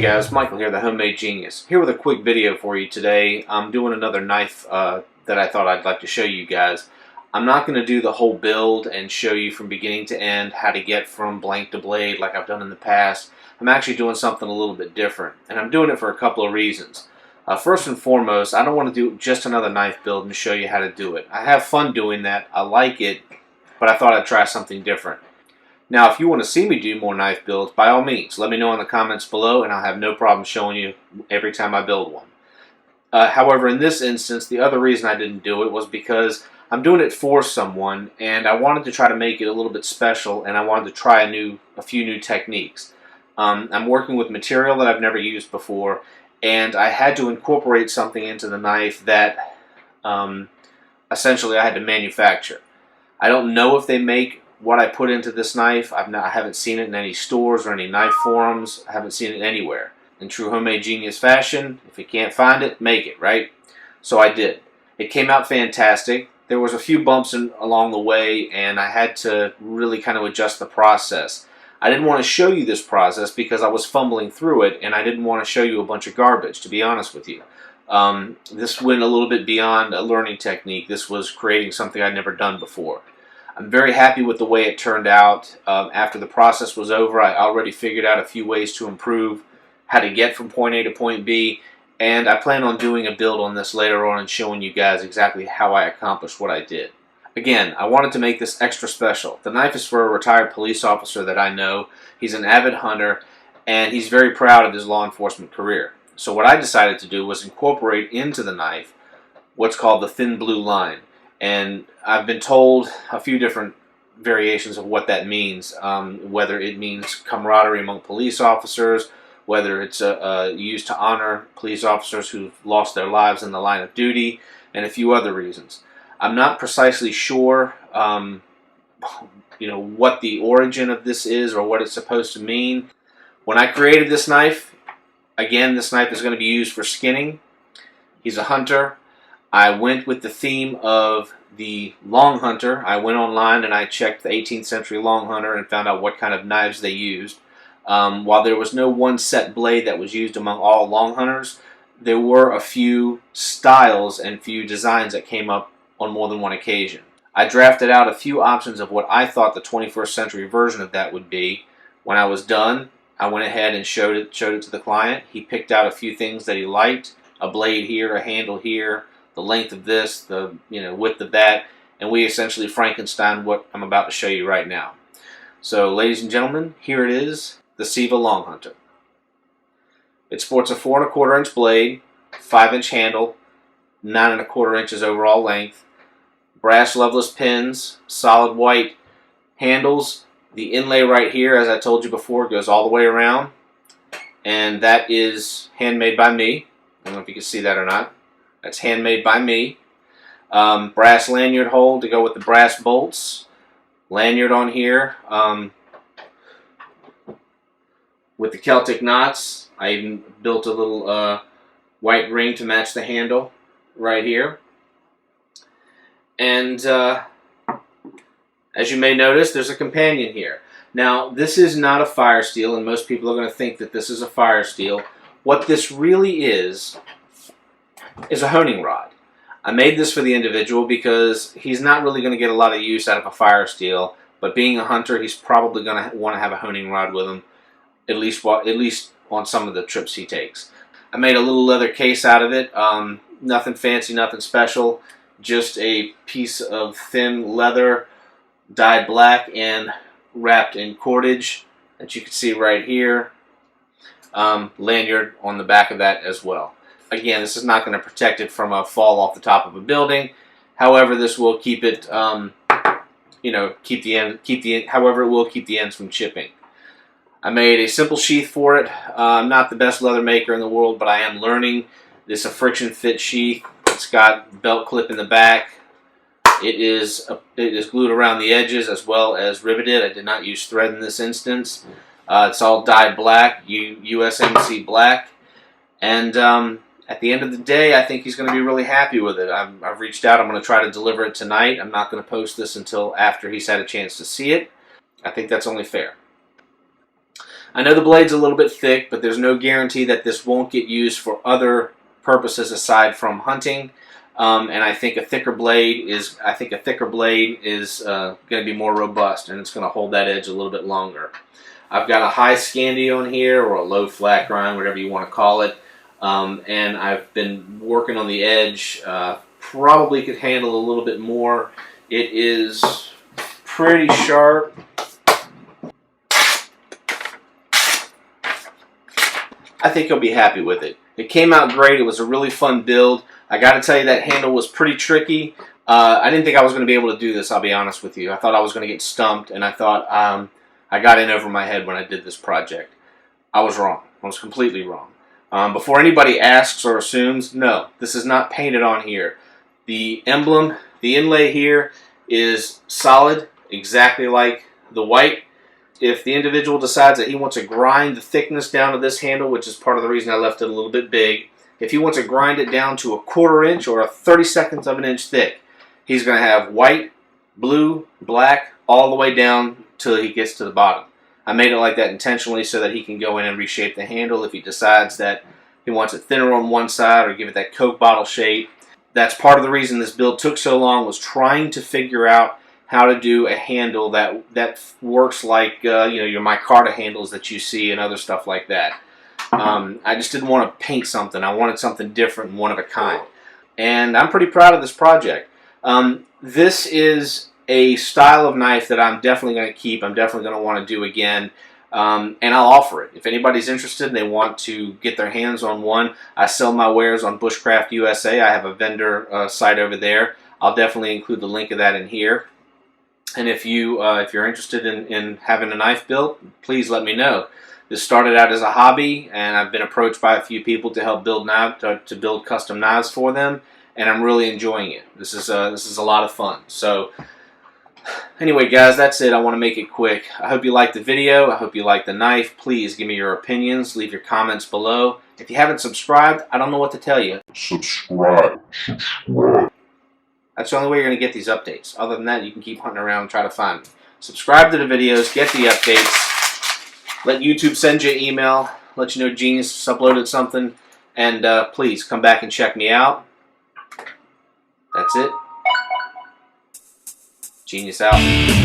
Hey guys, Michael here, the Homemade Genius. Here with a quick video for you today. I'm doing another knife that I thought I'd like to show you guys. I'm not going to do the whole build and show you from beginning to end how to get from blank to blade like I've done in the past. I'm actually doing something a little bit different, and I'm doing it for a couple of reasons. First and foremost, I don't want to do just another knife build and show you how to do it. I have fun doing that, I like it, but I thought I'd try something different. Now, if you want to see me do more knife builds, by all means, let me know in the comments below, and I'll have no problem showing you every time I build one. However, in this instance, the other reason I didn't do it was because I'm doing it for someone, and I wanted to try to make it a little bit special, and I wanted to try a few new techniques. I'm working with material that I've never used before, and I had to incorporate something into the knife that essentially I had to manufacture. I don't know if they make what I put into this knife. I haven't seen it in any stores or any knife forums. I haven't seen it anywhere. In true Homemade Genius fashion, if you can't find it, make it, right? So I did. It came out fantastic. There was a few bumps along the way, and I had to really kind of adjust the process. I didn't want to show you this process because I was fumbling through it, and I didn't want to show you a bunch of garbage, to be honest with you. This went a little bit beyond a learning technique. This was creating something I'd never done before. I'm very happy with the way it turned out. After the process was over, I already figured out a few ways to improve how to get from point A to point B, and I plan on doing a build on this later on and showing you guys exactly how I accomplished what I did. Again, I wanted to make this extra special. The knife is for a retired police officer that I know. He's an avid hunter, and he's very proud of his law enforcement career. So what I decided to do was incorporate into the knife what's called the thin blue line. And I've been told a few different variations of what that means, whether it means camaraderie among police officers, whether it's used to honor police officers who've lost their lives in the line of duty, and a few other reasons. I'm not precisely sure what the origin of this is or what it's supposed to mean. When I created this knife, again, this knife is going to be used for skinning. He's a hunter. I went with the theme of the long hunter. I went online and I checked the 18th century long hunter and found out what kind of knives they used. While there was no one set blade that was used among all long hunters, there were a few styles and few designs that came up on more than one occasion. I drafted out a few options of what I thought the 21st century version of that would be. When I was done, I went ahead and showed it to the client. He picked out a few things that he liked: a blade here, a handle here, the length of this, the width of that, and we essentially Frankenstein what I'm about to show you right now. So, ladies and gentlemen, here it is, the Siva Long Hunter. It sports a 4 1/4 inch blade, 5-inch handle, 9 1/4 inches overall length, brass loveless pins, solid white handles. The inlay right here, as I told you before, goes all the way around, and that is handmade by me. I don't know if you can see that or not. That's handmade by me. Brass lanyard hole to go with the brass bolts. Lanyard on here with the Celtic knots. I even built a little white ring to match the handle right here. And as you may notice, there's a companion here. Now, this is not a fire steel, and most people are going to think that this is a fire steel. What this really is a honing rod. I made this for the individual because he's not really going to get a lot of use out of a fire steel, but being a hunter, he's probably going to want to have a honing rod with him, at least on some of the trips he takes. I made a little leather case out of it. Nothing fancy, nothing special, just a piece of thin leather dyed black and wrapped in cordage that you can see right here. Lanyard on the back of that as well. Again, this is not going to protect it from a fall off the top of a building. However, this will keep it, however, it will keep the ends from chipping. I made a simple sheath for it. I'm not the best leather maker in the world, but I am learning. This is a friction fit sheath. It's got belt clip in the back. It is glued around the edges as well as riveted. I did not use thread in this instance. It's all dyed black, USMC black, and at the end of the day, I think he's going to be really happy with it. I've reached out. I'm going to try to deliver it tonight. I'm not going to post this until after he's had a chance to see it. I think that's only fair. I know the blade's a little bit thick, but there's no guarantee that this won't get used for other purposes aside from hunting. And I think a thicker blade is going to be more robust, and it's going to hold that edge a little bit longer. I've got a high Scandi on here, or a low flat grind, whatever you want to call it. And I've been working on the edge. Probably could handle a little bit more. It is pretty sharp. I think you'll be happy with it. It came out great. It was a really fun build. I got to tell you, that handle was pretty tricky. I didn't think I was going to be able to do this, I'll be honest with you. I thought I was going to get stumped, and I thought I got in over my head when I did this project. I was wrong. I was completely wrong. Before anybody asks or assumes, no, this is not painted on here. The emblem, the inlay here is solid, exactly like the white. If the individual decides that he wants to grind the thickness down to this handle, which is part of the reason I left it a little bit big, if he wants to grind it down to 1/4 inch or 30/2 of an inch thick, he's going to have white, blue, black, all the way down till he gets to the bottom. I made it like that intentionally so that he can go in and reshape the handle if he decides that he wants it thinner on one side or give it that Coke bottle shape. That's part of the reason this build took so long, was trying to figure out how to do a handle that works like your micarta handles that you see and other stuff like that. I just didn't want to paint something. I wanted something different and one of a kind. And I'm pretty proud of this project. This is a style of knife that I'm definitely going to keep. I'm definitely going to want to do again. And I'll offer it. If anybody's interested and they want to get their hands on one, I sell my wares on Bushcraft USA. I have a vendor site over there. I'll definitely include the link of that in here. And if you're interested in having a knife built, please let me know. This started out as a hobby, and I've been approached by a few people to help build to build custom knives for them, and I'm really enjoying it. This is a lot of fun. So anyway, guys, that's it. I want to make it quick. I hope you liked the video. I hope you liked the knife. Please give me your opinions. Leave your comments below. If you haven't subscribed, I don't know what to tell you. Subscribe. That's the only way you're going to get these updates. Other than that, you can keep hunting around and try to find me. Subscribe to the videos, get the updates, let YouTube send you an email, let you know Genius has uploaded something, and please come back and check me out. That's it. Genius out.